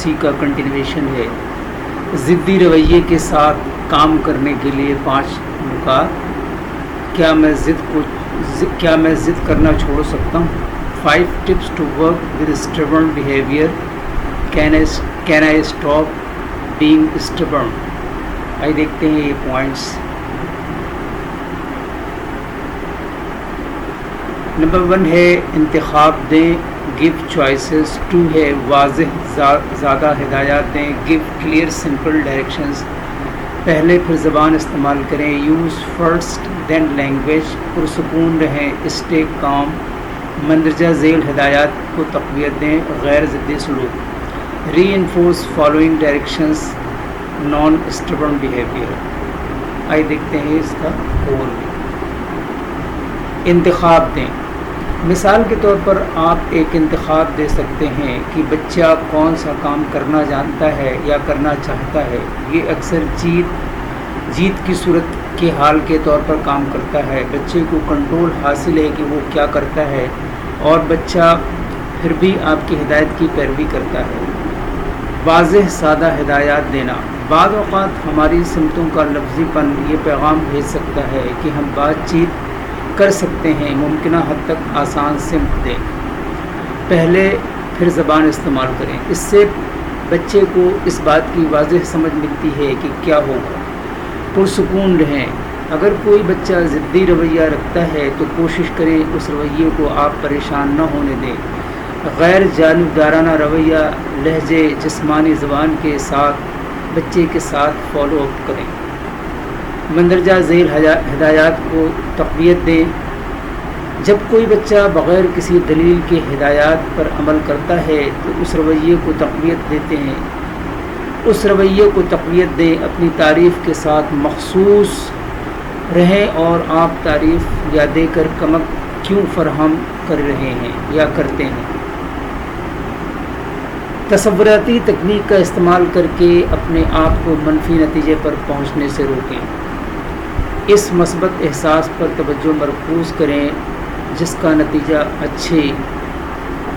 اسی کا کنٹینویشن ہے. ضدی رویے کے ساتھ کام کرنے کے لیے 5 نکات. کیا میں ضد کرنا چھوڑ سکتا ہوں؟ 5 tips to work with stubborn behavior. Can I stop being stubborn? آئیے دیکھتے ہیں یہ پوائنٹس. نمبر 1 ہے انتخاب دیں، گیو چوائسیز. 2 ہے واضح زیادہ ہدایات دیں، گیو کلیئر سمپل ڈائریکشنز. پہلے پھر زبان استعمال کریں، یوز فرسٹ دین لینگویج. پرسکون رہیں، اسٹے کام. مندرجہ ذیل ہدایات کو تقویت دیں، غیر ضدی سلوک. Reinforce following directions non stubborn behaviour. آئیے دیکھتے ہیں اس کا اوور ویو. انتخاب دیں. مثال کے طور پر آپ ایک انتخاب دے سکتے ہیں کہ بچہ کون سا کام کرنا جانتا ہے یا کرنا چاہتا ہے. یہ اکثر جیت کی صورت کے حال کے طور پر کام کرتا ہے. بچے کو کنٹرول حاصل ہے کہ وہ کیا کرتا ہے اور بچہ پھر بھی آپ کی ہدایت کی پیروی کرتا ہے. واضح سادہ ہدایات دینا. بعض اوقات ہماری سمتوں کا لفظی پن یہ پیغام بھیج سکتا ہے کہ ہم بات چیت کر سکتے ہیں. ممکنہ حد تک آسان سمت دیں، پہلے پھر زبان استعمال کریں. اس سے بچے کو اس بات کی واضح سمجھ ملتی ہے کہ کیا ہوگا. پرسکون رہیں. اگر کوئی بچہ ضدی رویہ رکھتا ہے تو کوشش کریں اس رویے کو آپ پریشان نہ ہونے دیں. غیر جانبدارانہ رویہ، لہجے، جسمانی زبان کے ساتھ بچے کے ساتھ فالو اپ کریں. مندرجہ ذیل ہدایات کو تقویت دیں. جب کوئی بچہ بغیر کسی دلیل کے ہدایات پر عمل کرتا ہے تو اس رویے کو تقویت دیتے ہیں. اس رویے کو تقویت دیں. اپنی تعریف کے ساتھ مخصوص رہیں اور آپ تعریف یا دے کر کمک کیوں فراہم کر رہے ہیں یا کرتے ہیں. تصوراتی تکنیک کا استعمال کر کے اپنے آپ کو منفی نتیجے پر پہنچنے سے روکیں. اس مثبت احساس پر توجہ مرکوز کریں جس کا نتیجہ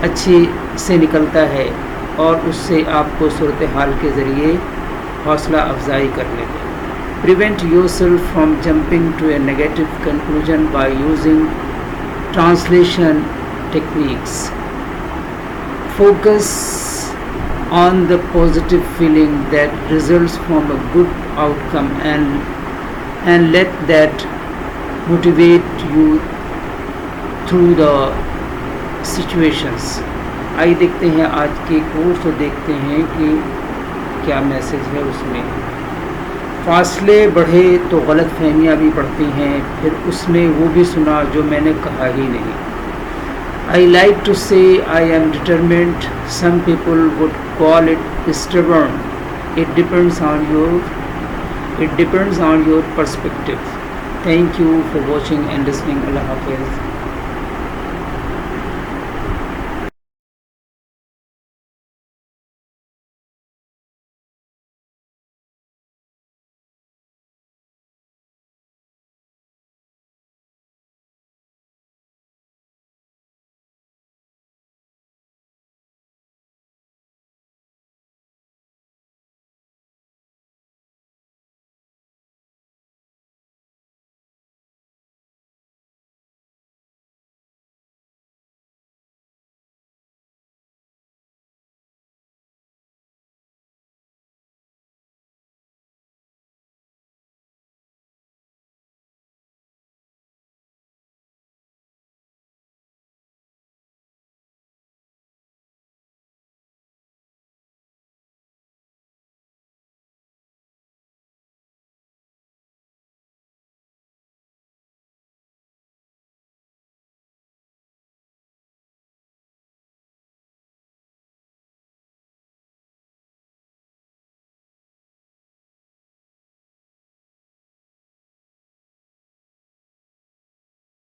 اچھی سے نکلتا ہے اور اس سے آپ کو صورتحال کے ذریعے حوصلہ افزائی کرنے دیں. Prevent yourself from jumping to a negative conclusion by using translation techniques. Focus on the positive feeling that results from a good outcome and let that motivate you through the situations. آئیے دیکھتے ہیں آج کے course کو، دیکھتے ہیں کہ کیا میسج ہے اس میں. فاصلے بڑھے تو غلط فہمیاں بھی بڑھتی ہیں، پھر اس میں وہ بھی سنا جو میں نے کہا ہی نہیں. I like to say I am determined. Some people would call it stubborn. It depends on your perspective. Thank you for watching and listening. Allah Hafiz.